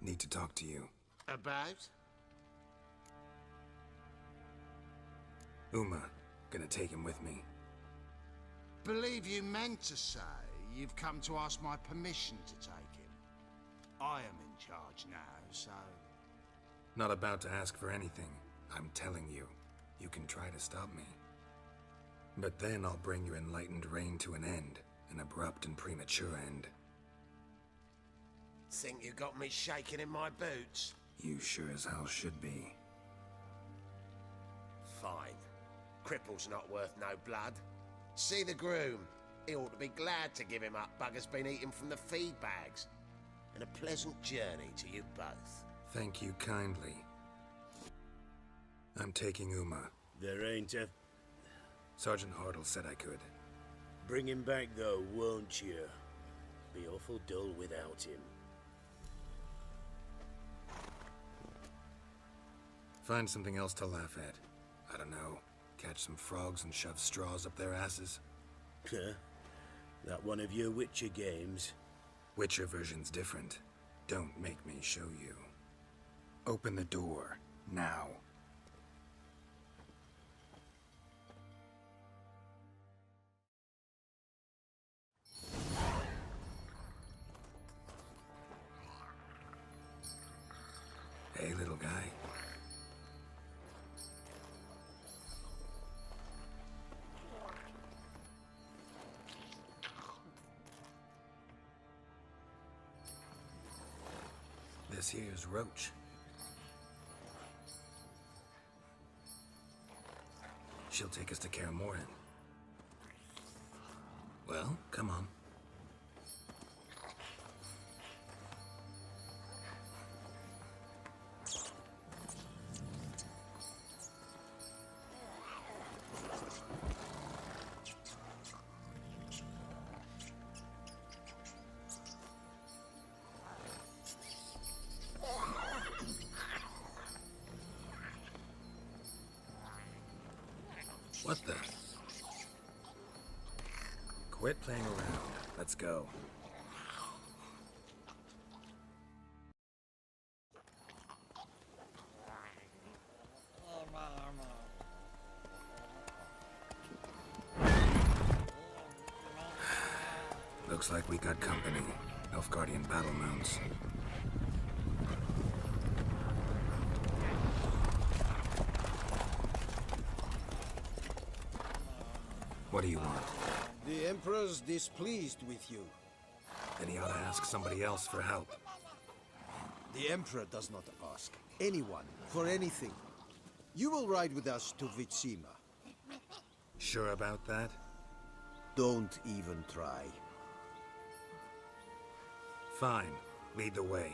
Need to talk to you. About? Uma. Gonna take him with me. Believe you meant to say you've come to ask my permission to take him. I am in charge now, so... Not about to ask for anything. I'm telling you. You can try to stop me. But then I'll bring your enlightened reign to an end. An abrupt and premature end. Think you got me shaking in my boots? You sure as hell should be. Fine. Cripple's not worth no blood. See the groom. He ought to be glad to give him up. Bugger's been eating from the feed bags. And a pleasant journey to you both. Thank you kindly. I'm taking Uma. There ain't a... Sergeant Hartle said I could. Bring him back though, won't you? Be awful dull without him. Find something else to laugh at. I don't know. Catch some frogs and shove straws up their asses. Huh? That one of your Witcher games? Witcher version's different. Don't make me show you. Open the door. Now. Hey, little guy. This here's Roach. She'll take us to Kaer Morhen. Well, come on. What the? Quit playing around. Let's go. Looks like we got company. Nilfgaardian battle mounts. What do you want? The Emperor's displeased with you. Then he ought to ask somebody else for help. The Emperor does not ask anyone for anything. You will ride with us to Vitsima. Sure about that? Don't even try. Fine. Lead the way.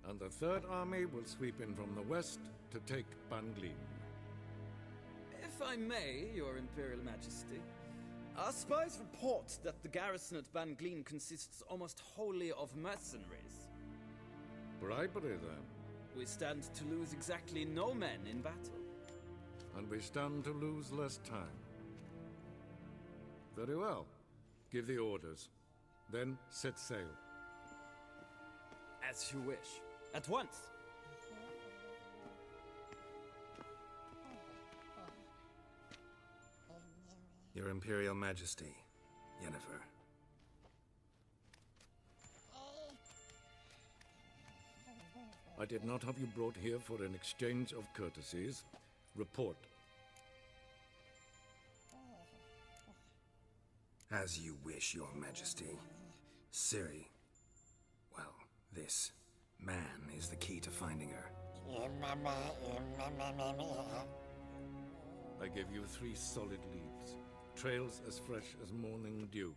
And the Third Army will sweep in from the west to take Banglin. If I may, Your Imperial Majesty, our spies report that the garrison at Banglin consists almost wholly of mercenaries. Bribery, then. We stand to lose exactly no men in battle. And we stand to lose less time. Very well. Give the orders. Then set sail. As you wish. At once. Your Imperial Majesty, Yennefer. I did not have you brought here for an exchange of courtesies. Report. As you wish, Your Majesty. Ciri. Well, this man is the key to finding her. I give you 3 solid leaves. Trails as fresh as morning dew.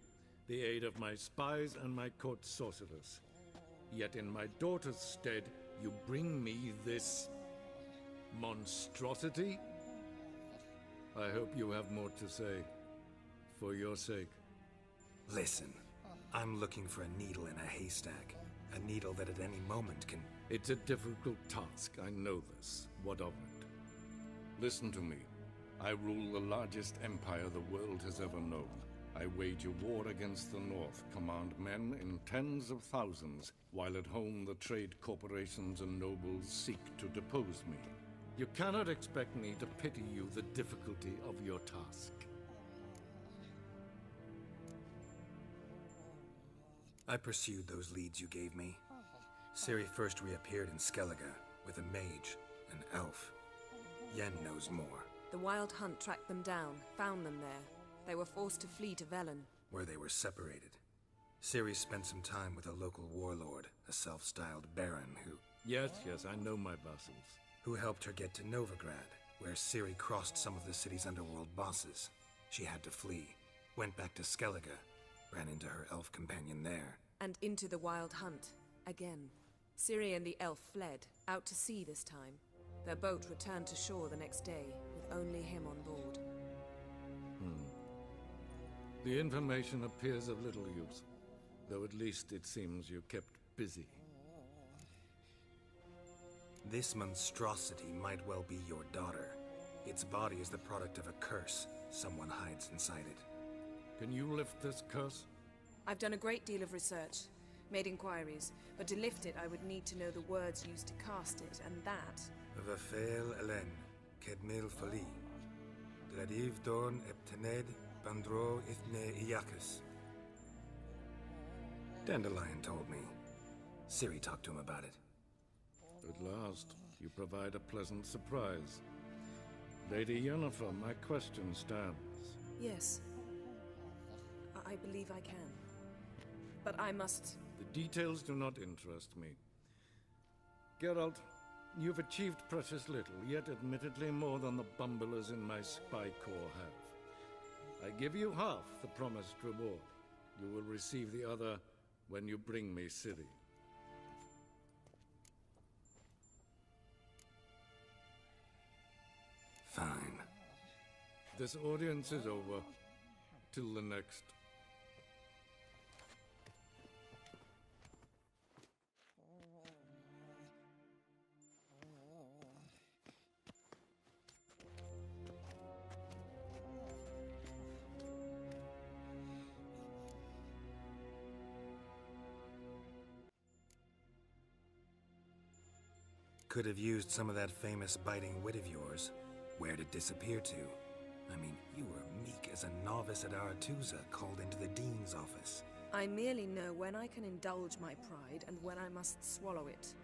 The aid of my spies and my court sorcerers. Yet in my daughter's stead, you bring me this monstrosity? I hope you have more to say. For your sake. Listen, I'm looking for a needle in a haystack. A needle that at any moment can... It's a difficult task, I know this. What of it? Listen to me. I rule the largest empire the world has ever known. I wage a war against the North, command men in tens of thousands, while at home the trade corporations and nobles seek to depose me. You cannot expect me to pity you the difficulty of your task. I pursued those leads you gave me. Ciri first reappeared in Skellige with a mage, an elf. Yen knows more. The Wild Hunt tracked them down, found them there. They were forced to flee to Velen, Where they were separated. Ciri spent some time with a local warlord, a self-styled baron Yes, I know my vassals. who helped her get to Novigrad, where Ciri crossed some of the city's underworld bosses. She had to flee, went back to Skellige, ran into her elf companion there. and into the Wild Hunt, again. Ciri and the elf fled, out to sea this time. Their boat returned to shore the next day, with only him on board. The information appears of little use, though at least it seems you kept busy. This monstrosity might well be your daughter. Its body is the product of a curse. Someone hides inside it. Can you lift this curse? I've done a great deal of research, made inquiries, but to lift it I would need to know the words used to cast it, and that... Vafel Elen, Kedmil Fali. Gladiv Dorn Eptened Bandro Ithne Iacus. Dandelion told me. Ciri talked to him about it. At last, you provide a pleasant surprise. Lady Yennefer, my question stands. Yes. I believe I can. But I must... The details do not interest me. Geralt, you've achieved precious little, yet admittedly more than the bumblers in my spy corps have. I give you half the promised reward. You will receive the other when you bring me Ciri. Fine. This audience is over. Till the next. Could have used some of that famous biting wit of yours. Where'd it disappear to? I mean, you were meek as a novice at Aretuza called into the Dean's office. I merely know when I can indulge my pride and when I must swallow it.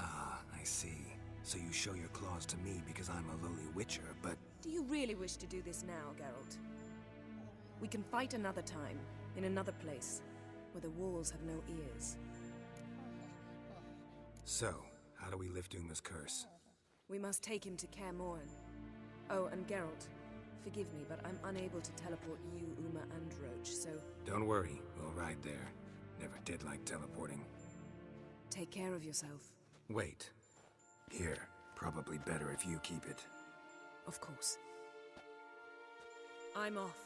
Ah, I see. So you show your claws to me because I'm a lowly witcher, but... Do you really wish to do this now, Geralt? We can fight another time, in another place, where the walls have no ears. So, how do we lift Uma's curse? We must take him to Kaer Morhen. Oh, and Geralt, forgive me, but I'm unable to teleport you, Uma, and Roach, so... Don't worry, we'll ride there. Never did like teleporting. Take care of yourself. Wait. Here, probably better if you keep it. Of course. I'm off.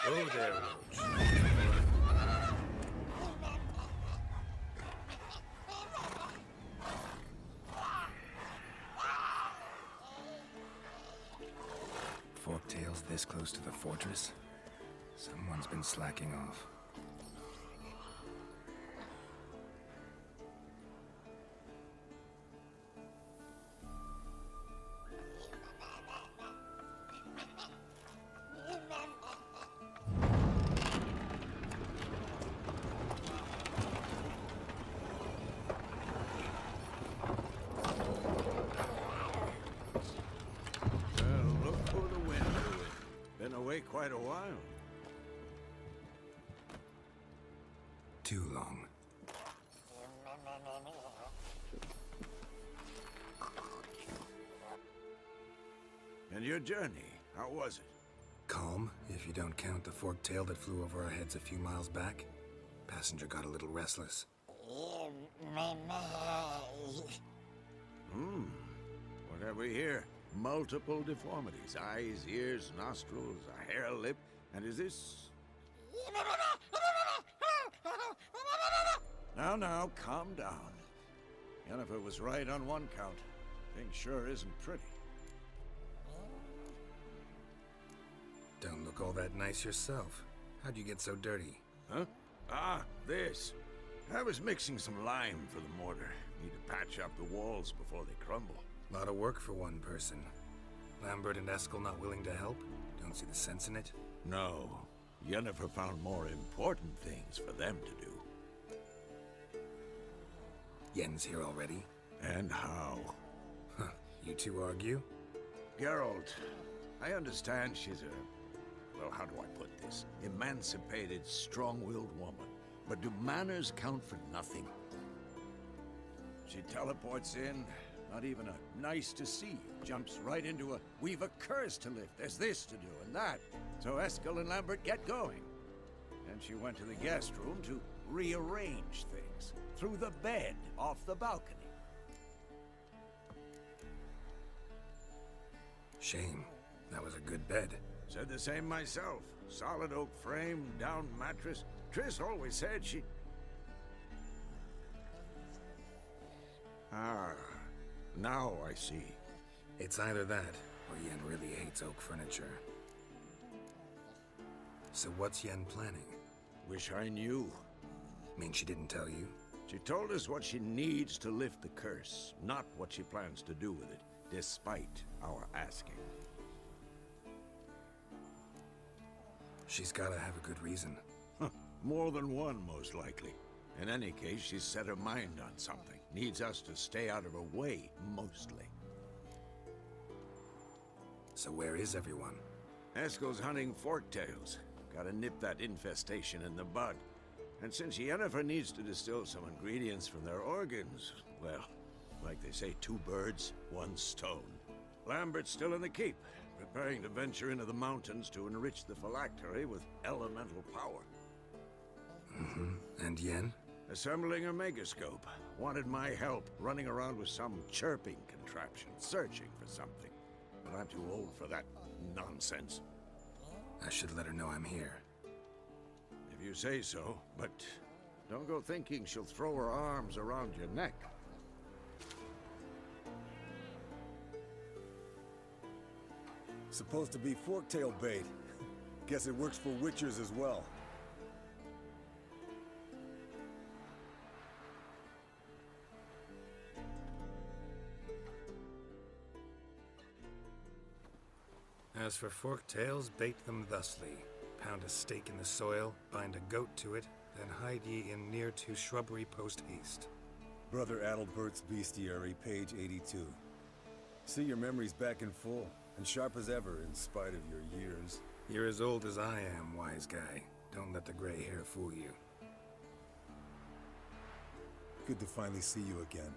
Oh there, Roach. Forktails this close to the fortress? Someone's been slacking off. Look for the window. Been away quite a while. Too long. And your journey, how was it? Calm, if you don't count the forked tail that flew over our heads a few miles back. Passenger got a little restless. What have we here? Multiple deformities. Eyes, ears, nostrils, a hair lip. And is this... Now, calm down. Yennefer was right on one count. Thing sure isn't pretty. Don't look all that nice yourself. How'd you get so dirty? Huh? Ah, this. I was mixing some lime for the mortar. Need to patch up the walls before they crumble. Lot of work for one person. Lambert and Eskel not willing to help? Don't see the sense in it? No. Yennefer found more important things for them to do. Yen's here already? And how? Huh. You two argue? Geralt, I understand she's a... well, how do I put this? Emancipated, strong-willed woman. But do manners count for nothing? She teleports in, not even a nice to see. Jumps right into a, we've a curse to lift, there's this to do and that. So Eskel and Lambert get going. And she went to the guest room to rearrange things. Through the bed, off the balcony. Shame. That was a good bed. Said the same myself. Solid oak frame, down mattress. Triss always said she... Ah, now I see. It's either that, or Yen really hates oak furniture. So what's Yen planning? Wish I knew. Mean she didn't tell you? She told us what she needs to lift the curse, not what she plans to do with it, despite our asking. She's gotta have a good reason. More than one, most likely. In any case, she's set her mind on something. Needs us to stay out of her way, mostly. So where is everyone? Eskel's hunting forktails. Gotta nip that infestation in the bud. And since Yennefer needs to distill some ingredients from their organs, well, like they say, 2 birds, 1 stone. Lambert's still in the keep, preparing to venture into the mountains to enrich the phylactery with elemental power. And Yen? Assembling a megascope. Wanted my help running around with some chirping contraption, searching for something. But I'm too old for that nonsense. I should let her know I'm here. If you say so, but don't go thinking she'll throw her arms around your neck. Supposed to be forktail bait. Guess it works for witchers as well. As for forked tails, bait them thusly. Pound a stake in the soil, bind a goat to it, then hide ye in near to shrubbery post haste. Brother Adalbert's Bestiary, page 82. See your memories back in full, and sharp as ever in spite of your years. You're as old as I am, wise guy. Don't let the gray hair fool you. Good to finally see you again.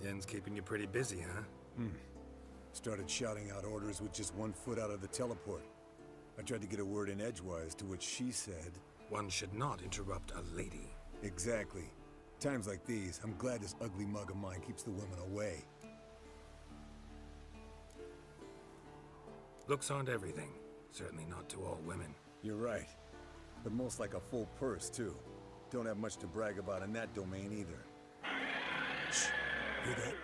Yen's keeping you pretty busy, huh? Started shouting out orders with just 1 foot out of the teleport. I tried to get a word in edgewise, to which she said... One should not interrupt a lady. Exactly. Times like these, I'm glad this ugly mug of mine keeps the women away. Looks aren't everything. Certainly not to all women. You're right. But most like a full purse, too. Don't have much to brag about in that domain, either. Shh! Hear that?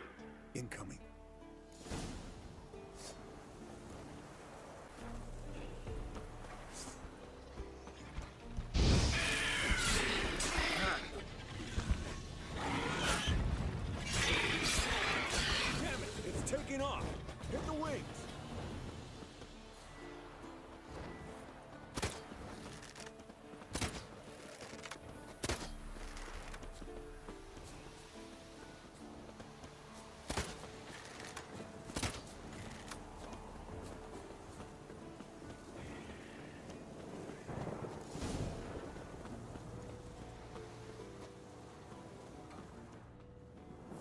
Incoming. Damn it! It's taking off! Hit the wings!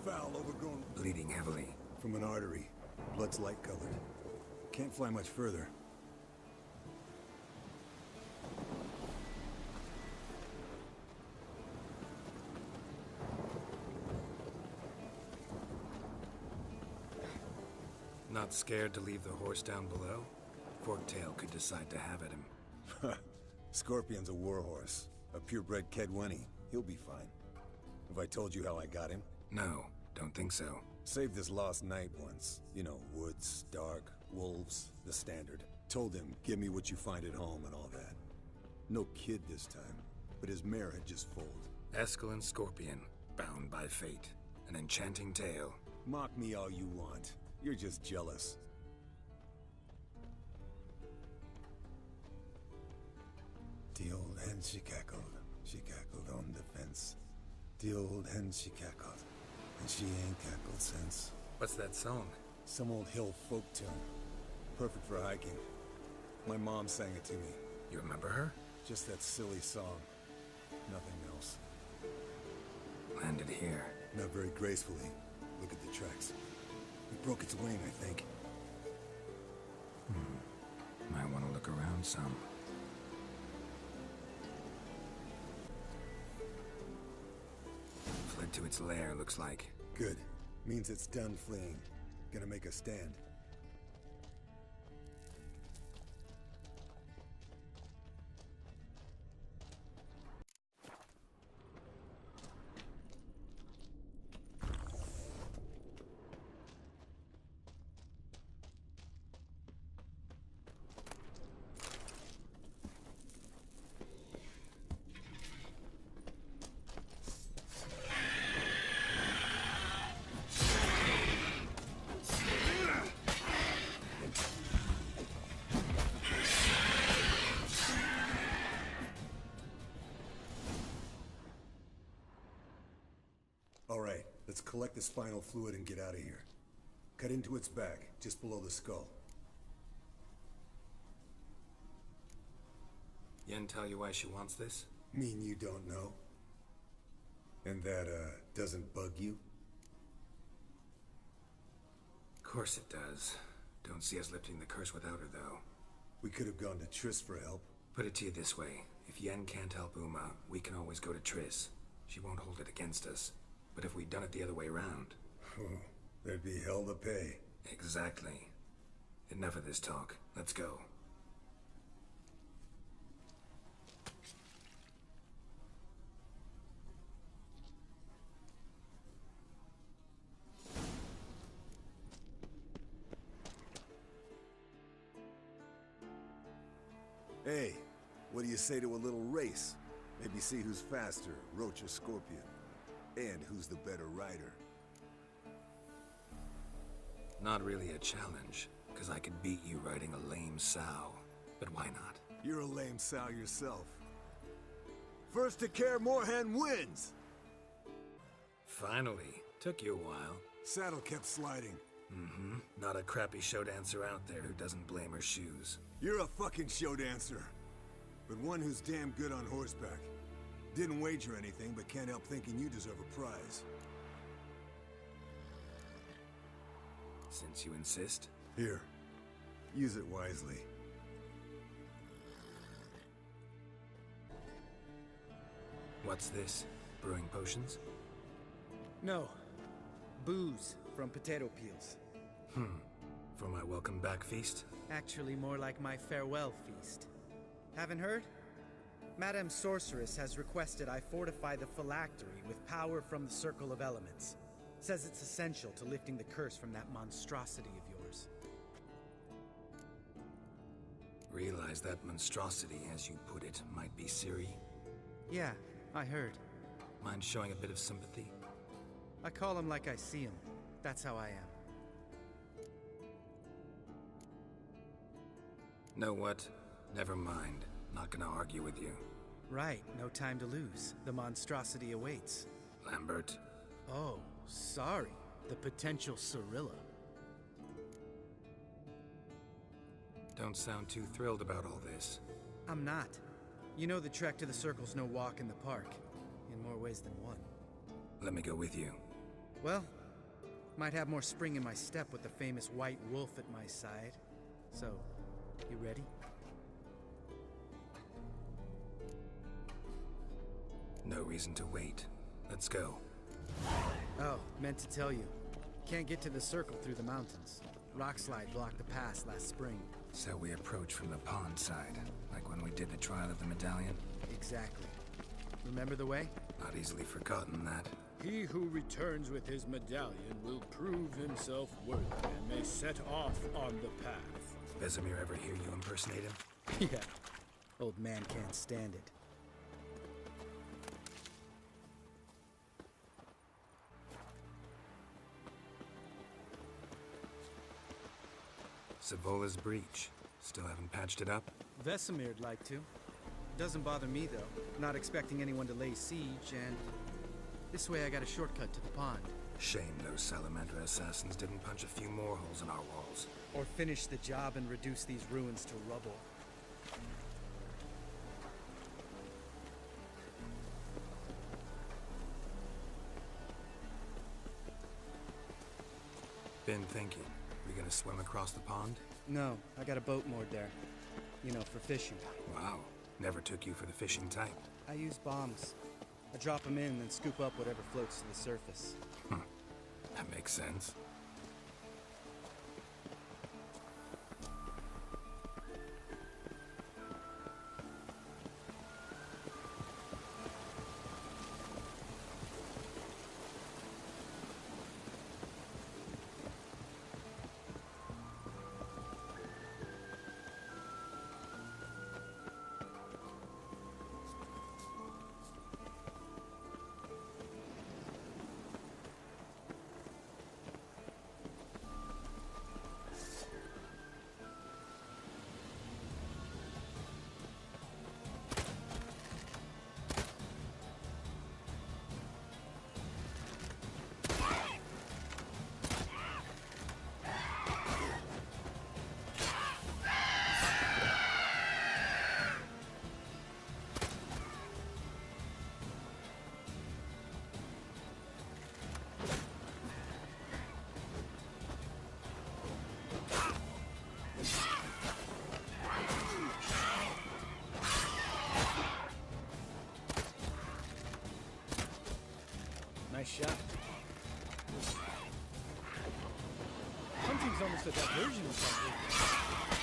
Foul, overgrown. Bleeding heavily. From an artery. Blood's light colored. Can't fly much further. Not scared to leave the horse down below? Forktail could decide to have at him. Scorpion's a warhorse. A purebred Kedwenny. He'll be fine. Have I told you how I got him? No, don't think so. Saved this lost knight once. You know, woods, dark, wolves, the standard. Told him, give me what you find at home and all that. No kid this time, but his mare had just foaled. Eskel Scorpion, bound by fate. An enchanting tale. Mock me all you want. You're just jealous. The old hen she cackled on the fence. The old hen she cackled, and she ain't cackled since. What's that song? Some old hill folk tune. Perfect for hiking. My mom sang it to me. You remember her? Just that silly song. Nothing else. Landed here. Not very gracefully. Look at the tracks. It broke its wing, I think. Might want to look around some. Fled to its lair, looks like. Good. Means it's done fleeing. Gonna make a stand. Alright, let's collect the spinal fluid and get out of here. Cut into its back, just below the skull. Yen tell you why she wants this? Mean you don't know? And that, doesn't bug you? Course it does. Don't see us lifting the curse without her, though. We could have gone to Triss for help. Put it to you this way. If Yen can't help Uma, we can always go to Triss. She won't hold it against us. But if we'd done it the other way around... There'd be hell to pay. Exactly. Enough of this talk. Let's go. Hey, what do you say to a little race? Maybe see who's faster, Roach or Scorpion. And who's the better rider. Not really a challenge, because I could beat you riding a lame sow. But why not? You're a lame sow yourself. First to care Moorhen wins! Finally. Took you a while. Saddle kept sliding. Mm-hmm. Not a crappy show dancer out there who doesn't blame her shoes. You're a fucking show dancer. But one who's damn good on horseback. Didn't wager anything, but can't help thinking you deserve a prize. Since you insist. Here. Use it wisely. What's this? Brewing potions? No. Booze from potato peels. For my welcome back feast? Actually, more like my farewell feast. Haven't heard? Madame Sorceress has requested I fortify the phylactery with power from the Circle of Elements. Says it's essential to lifting the curse from that monstrosity of yours. Realize that monstrosity, as you put it, might be Ciri? Yeah, I heard. Mind showing a bit of sympathy? I call him like I see him. That's how I am. Know what? Never mind. Not gonna argue with you. Right, no time to lose. The monstrosity awaits. Lambert. Oh, sorry. The potential Cirilla. Don't sound too thrilled about all this. I'm not. You know the trek to the Circle's no walk in the park. In more ways than one. Let me go with you. Well, might have more spring in my step with the famous white wolf at my side. So, you ready? No reason to wait. Let's go. Oh, meant to tell you. Can't get to the circle through the mountains. Rockslide blocked the pass last spring. So we approach from the pond side, like when we did the trial of the medallion? Exactly. Remember the way? Not easily forgotten that. He who returns with his medallion will prove himself worthy and may set off on the path. Vesemir ever hear you impersonate him? Yeah. Old man can't stand it. Savola's breach. Still haven't patched it up? Vesemir'd like to. Doesn't bother me, though. Not expecting anyone to lay siege, and this way I got a shortcut to the pond. Shame those Salamander assassins didn't punch a few more holes in our walls. Or finish the job and reduce these ruins to rubble. Been thinking. We gonna swim across the pond? No, I got a boat moored there. You know, for fishing. Wow. Never took you for the fishing type. I use bombs. I drop them in and then scoop up whatever floats to the surface. That makes sense. Nice shot. Hunting's almost a diversion of something.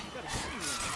You gotta see one.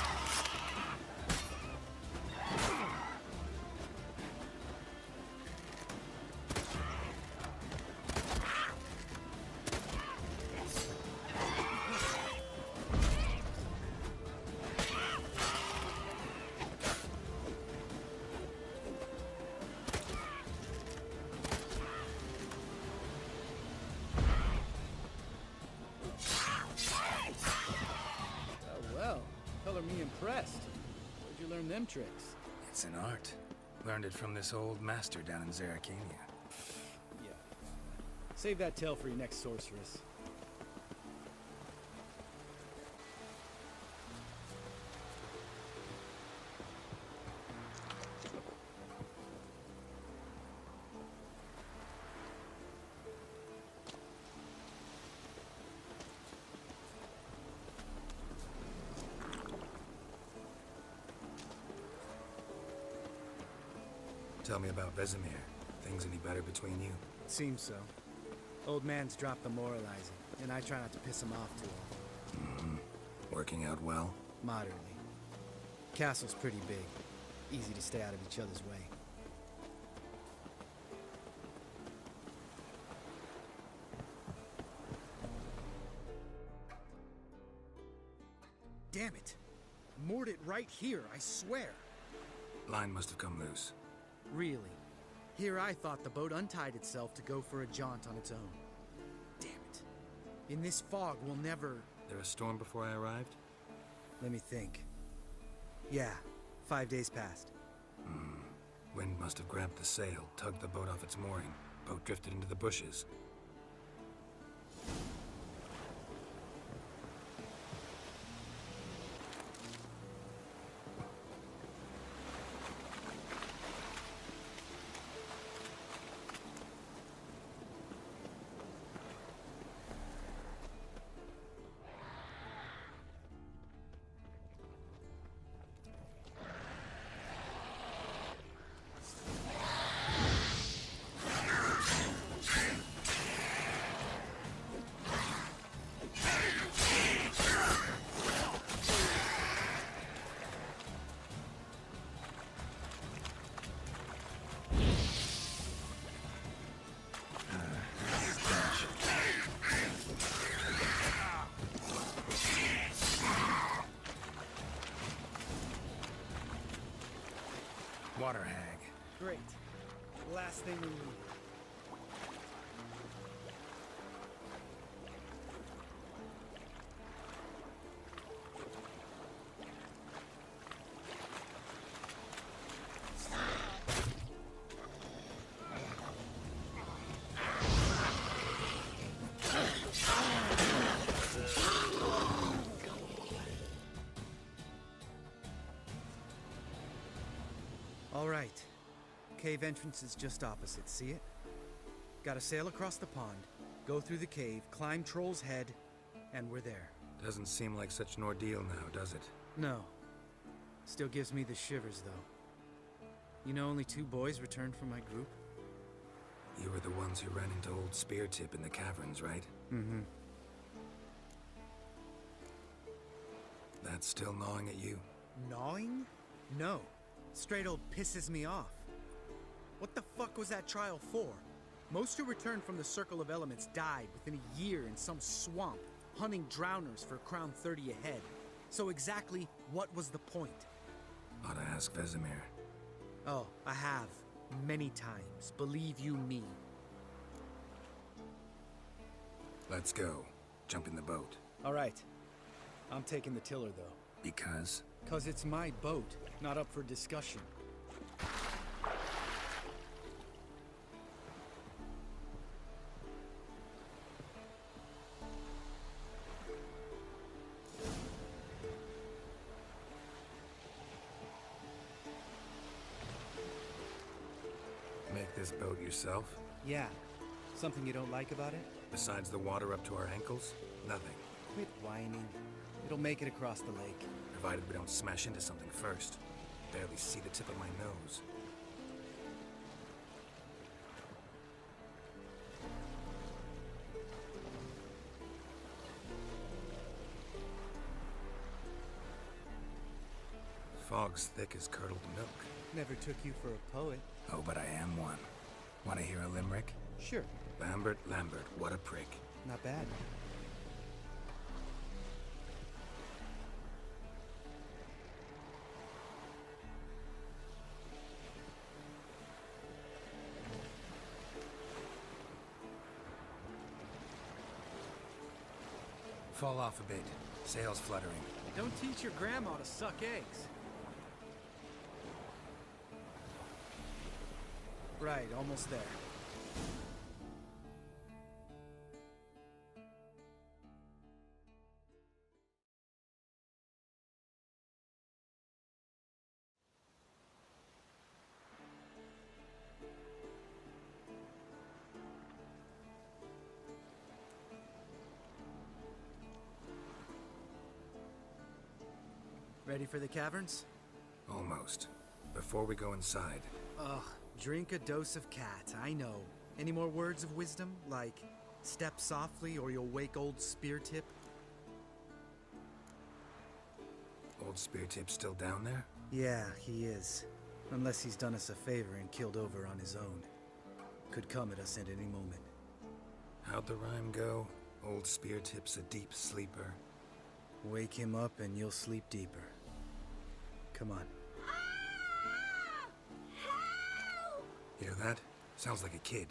Impressed. Where'd you learn them tricks? It's an art. Learned it from this old master down in Zerrikania. Yeah. Save that tale for your next sorceress. Tell me about Vesemir. Things any better between you? Seems so. Old man's dropped the moralizing, and I try not to piss him off too often. Working out well? Moderately. Castle's pretty big. Easy to stay out of each other's way. Damn it! Moored it right here, I swear! Line must have come loose. Really? Here I thought the boat untied itself to go for a jaunt on its own. Damn it. In this fog, we'll never... There a storm before I arrived? Let me think. Yeah, 5 days passed. Wind must have grabbed the sail, tugged the boat off its mooring. Boat drifted into the bushes. water hag. Great. Last thing we need. All right. Cave entrance is just opposite, see it? Gotta sail across the pond, go through the cave, climb Troll's Head, and we're there. Doesn't seem like such an ordeal now, does it? No. Still gives me the shivers, though. You know only 2 boys returned from my group? You were the ones who ran into old Speartip in the caverns, right? Mm-hmm. That's still gnawing at you? Gnawing? No. Straight old pisses me off. What the fuck was that trial for? Most who returned from the Circle of Elements died within a year in some swamp, hunting drowners for a crown 30 a head. So exactly what was the point? Ought to ask Vesemir. Oh, I have. Many times. Believe you me. Let's go. Jump in the boat. All right. I'm taking the tiller, though. Because? 'Cause it's my boat, not up for discussion. Make this boat yourself? Yeah. Something you don't like about it? Besides the water up to our ankles? Nothing. Quit whining. It'll make it across the lake. Provided we don't smash into something first. Barely see the tip of my nose. Fog's thick as curdled milk. Never took you for a poet. Oh, but I am one. Want to hear a limerick? Sure. Lambert, what a prick. Not bad. Fall off a bit. Sails fluttering. Don't teach your grandma to suck eggs. Right, almost there. Ready for the caverns? Almost. Before we go inside. Ugh, drink a dose of cat, I know. Any more words of wisdom, like step softly or you'll wake old Speartip? Old Speartip still down there? Yeah, he is. Unless he's done us a favor and killed over on his own. Could come at us at any moment. How'd the rhyme go? Old Speartip's a deep sleeper. Wake him up and you'll sleep deeper. Come on. Hear that? Sounds like a kid.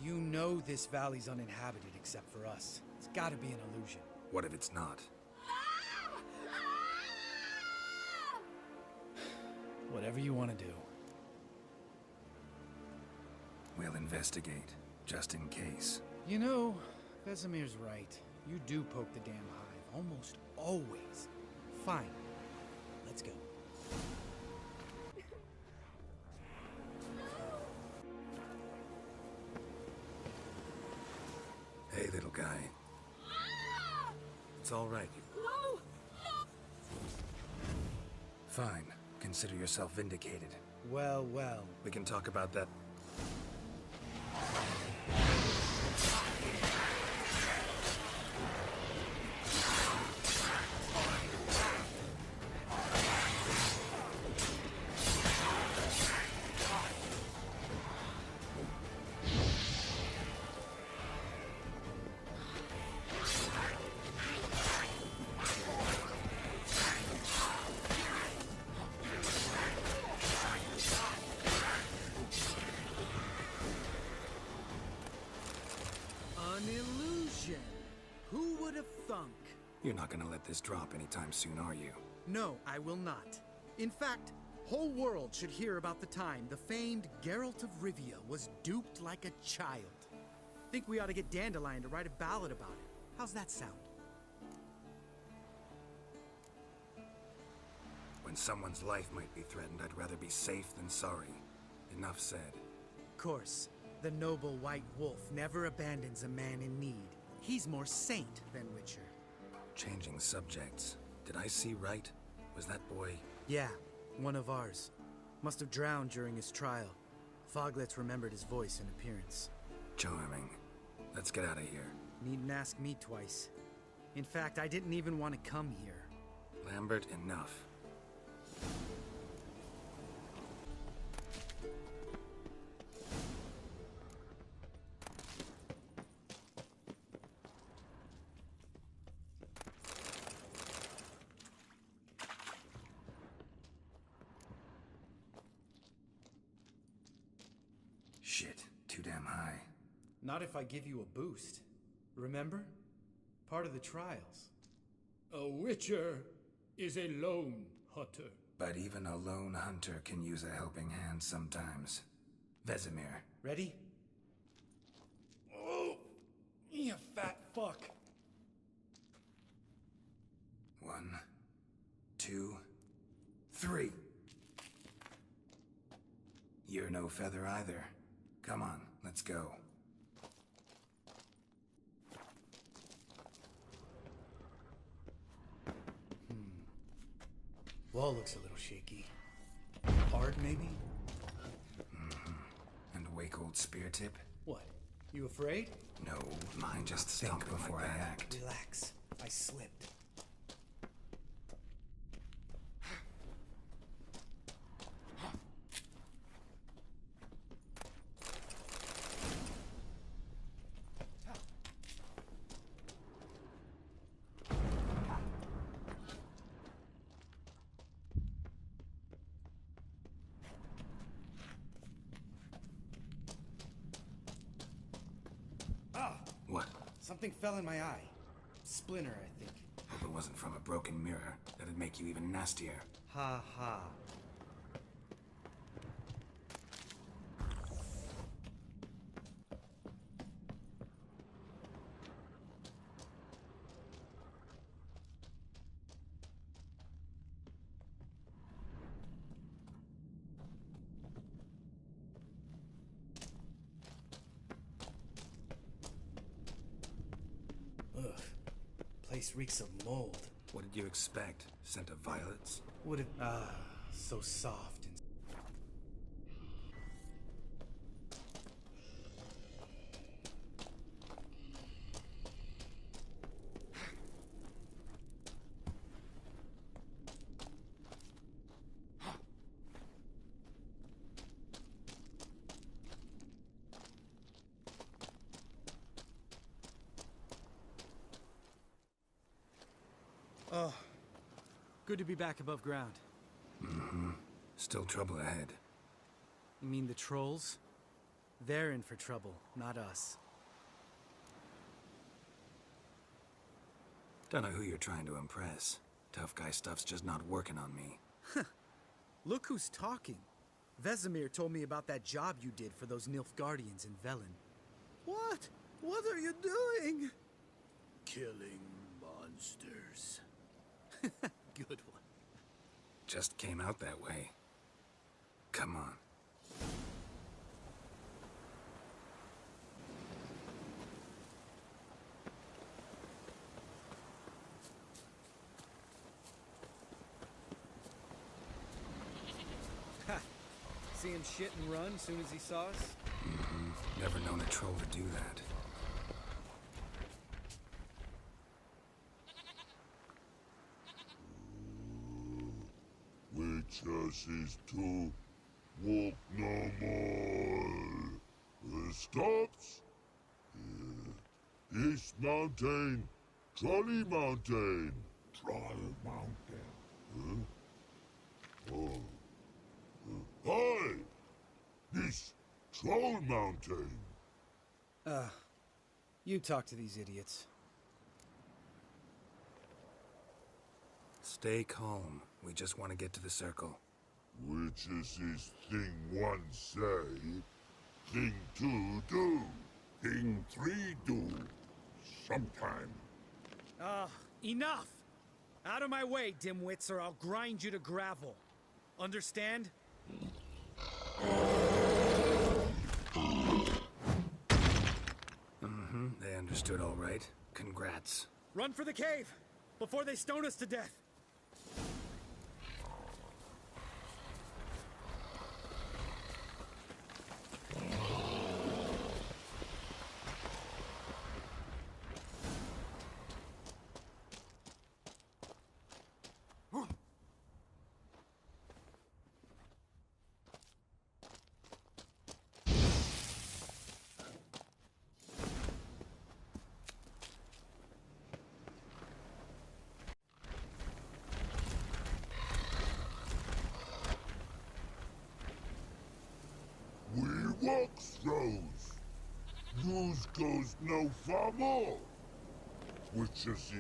You know this valley's uninhabited except for us. It's gotta be an illusion. What if it's not? Whatever you want to do. We'll investigate, just in case. You know, Vesemir's right. You do poke the damn hive, almost always. Fine. Let's go. Hey, little guy. It's all right. Fine. Consider yourself vindicated. Well, well. We can talk about that. An illusion! Who would have thunk? You're not gonna let this drop anytime soon, are you? No, I will not. In fact, whole world should hear about the time the famed Geralt of Rivia was duped like a child. Think we ought to get Dandelion to write a ballad about it. How's that sound? When someone's life might be threatened, I'd rather be safe than sorry. Enough said. Of course, the noble white wolf never abandons a man in need. He's more saint than Witcher. Changing subjects. Did I see right? Was that boy... Yeah, one of ours. Must have drowned during his trial. Foglets remembered his voice and appearance. Charming. Let's get out of here. Needn't ask me twice. In fact, I didn't even want to come here. Lambert, enough. Shit, too damn high. Not if I give you a boost. Remember? Part of the trials. A witcher is a lone hunter. But even a lone hunter can use a helping hand sometimes. Vesemir. Ready? Oh, you fat fuck. 1, 2, 3. You're no feather either. Come on, let's go. Wall looks a little shaky. Hard, maybe? And wake old spear tip? What? You afraid? No, mine just stunk before I act. Relax. I slipped. What? Something fell in my eye. Splinter, I think. Hope it wasn't from a broken mirror. That'd make you even nastier. Ha ha. Ugh. Place reeks of mold. What did you expect? Scent of violets? Would have... so soft and... Oh, good to be back above ground. Mm-hmm. Still trouble ahead. You mean the trolls? They're in for trouble, not us. Don't know who you're trying to impress. Tough guy stuff's just not working on me. Look who's talking. Vesemir told me about that job you did for those Nilfgaardians in Velen. What? What are you doing? Killing monsters. Good one. Just came out that way. Come on. Ha! See him shit and run as soon as he saw us? Mm-hmm. Never known a troll to do that. Witches is to walk no more. Stops? This mountain, Trolley Mountain. Troll Mountain. Huh? Oh. Hi! This Troll Mountain. You talk to these idiots. Stay calm. We just want to get to the circle. Which is his thing one say, thing two do, thing three do, sometime. Ah, enough! Out of my way, dimwits, or I'll grind you to gravel. Understand? They understood all right. Congrats. Run for the cave! Before they stone us to death! We walk throws. News goes no far more. Which is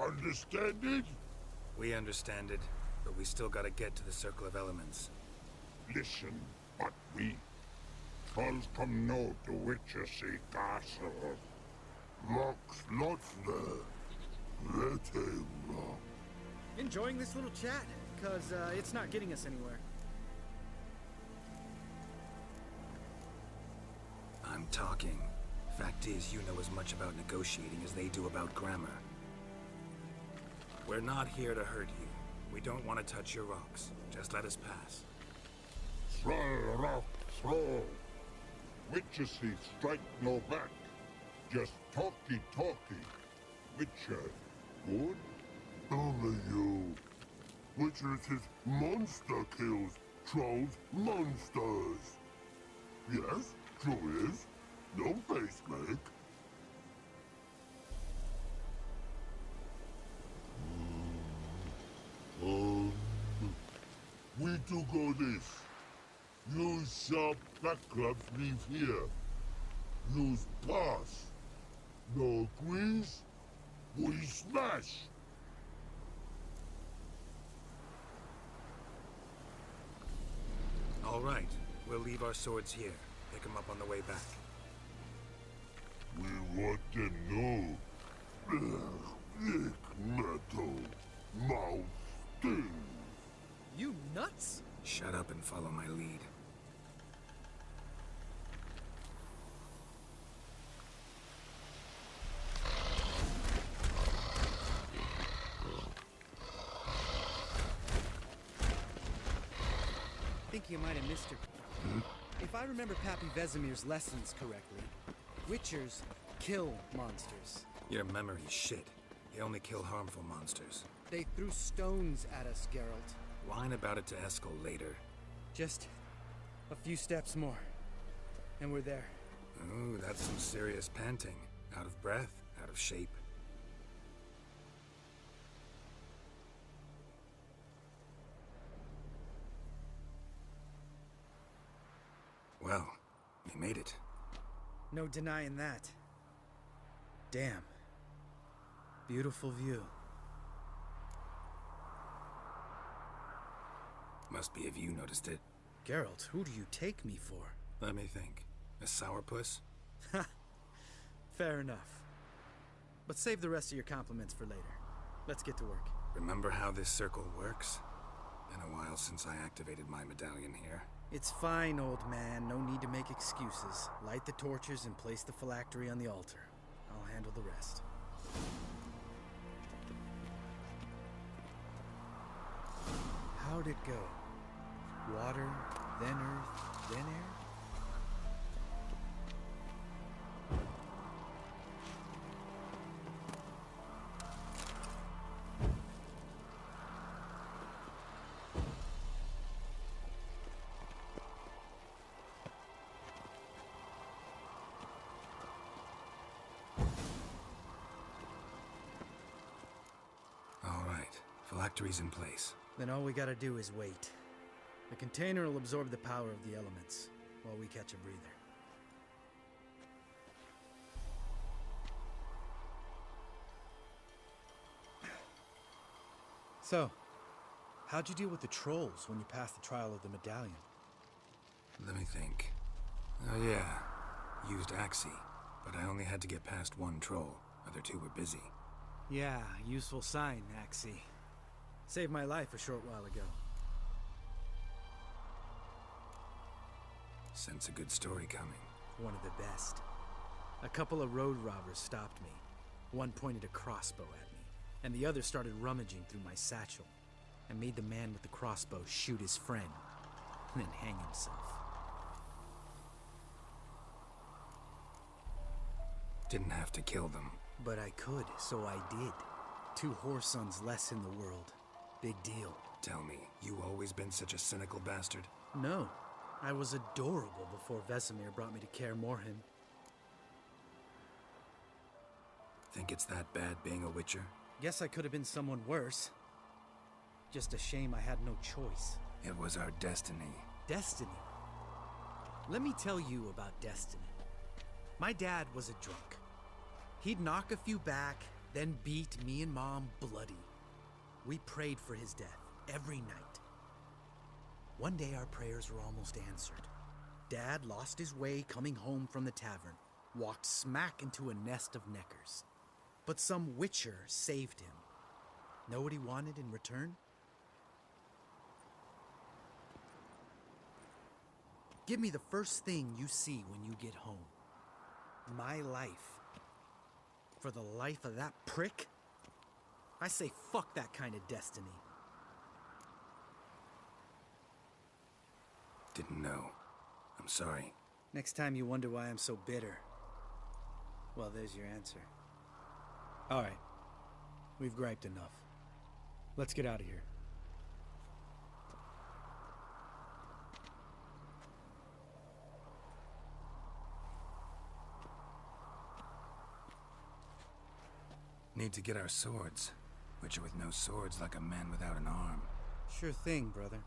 understand it? We understand it, but we still gotta get to the Circle of Elements. Listen, but we trolls come no to Witchersea Castle. Locks lots there. Let him rock. Enjoying this little chat, cause it's not getting us anywhere. I'm talking. Fact is, you know as much about negotiating as they do about grammar. We're not here to hurt you. We don't want to touch your rocks. Just let us pass. Throw rock, throw. Witchersea strike no back. Just talky. Witcher, good? Only you. Witcher is his monster kills. Trolls, monsters. Yes, true is. No face make. We do go this. Use sharp back clubs leave here. Use pass. No agrees, we smash. All right. We'll leave our swords here. Pick them up on the way back. We want them know. Thick metal. Mouth sting. You nuts? Shut up and follow my lead. I think you might have missed her. If I remember Pappy Vesemir's lessons correctly, Witchers kill monsters. Your memory's shit. You only kill harmful monsters. They threw stones at us, Geralt. Whine about it to Eskel later. Just a few steps more, and we're there. Ooh, that's some serious panting. Out of breath, out of shape. Well, we made it. No denying that. Damn. Beautiful view. Must be if you noticed it. Geralt, who do you take me for? Let me think. A sourpuss? Ha! Fair enough. But save the rest of your compliments for later. Let's get to work. Remember how this circle works? Been a while since I activated my medallion here. It's fine, old man. No need to make excuses. Light the torches and place the phylactery on the altar. I'll handle the rest. How'd it go? Water, then earth, then air? Phylactery's in place. Then all we gotta do is wait. The container will absorb the power of the elements, while we catch a breather. So, how'd you deal with the trolls when you passed the trial of the medallion? Let me think. Oh yeah, used Axie, but I only had to get past one troll. Other two were busy. Yeah, useful sign, Axie. Saved my life a short while ago. Sense a good story coming. One of the best. A couple of road robbers stopped me. One pointed a crossbow at me, and the other started rummaging through my satchel. I made the man with the crossbow shoot his friend, and then hang himself. Didn't have to kill them. But I could, so I did. 2 whoresons less in the world. Big deal. Tell me, you always been such a cynical bastard? No. I was adorable before Vesemir brought me to Kaer Morhen. Think it's that bad being a Witcher? Guess I could have been someone worse. Just a shame I had no choice. It was our destiny. Destiny? Let me tell you about destiny. My dad was a drunk. He'd knock a few back, then beat me and Mom bloody. We prayed for his death every night. One day our prayers were almost answered. Dad lost his way coming home from the tavern, walked smack into a nest of neckers. But some Witcher saved him. Know what he wanted in return? Give me the first thing you see when you get home. My life. For the life of that prick? I say fuck that kind of destiny. Didn't know. I'm sorry. Next time you wonder why I'm so bitter, well, there's your answer. All right. We've griped enough. Let's get out of here. Need to get our swords. Witcher with no swords like a man without an arm. Sure thing, brother.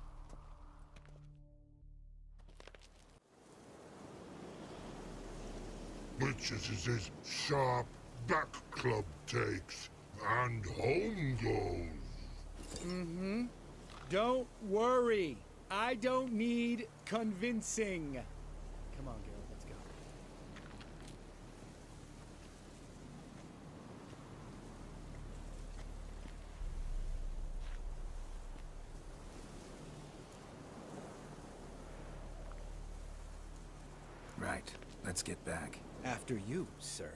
Witches is his sharp back club takes, and home goes. Mm-hmm. Don't worry. I don't need convincing. Come on, Geralt, let's go. Right. Let's get back. After you, sir.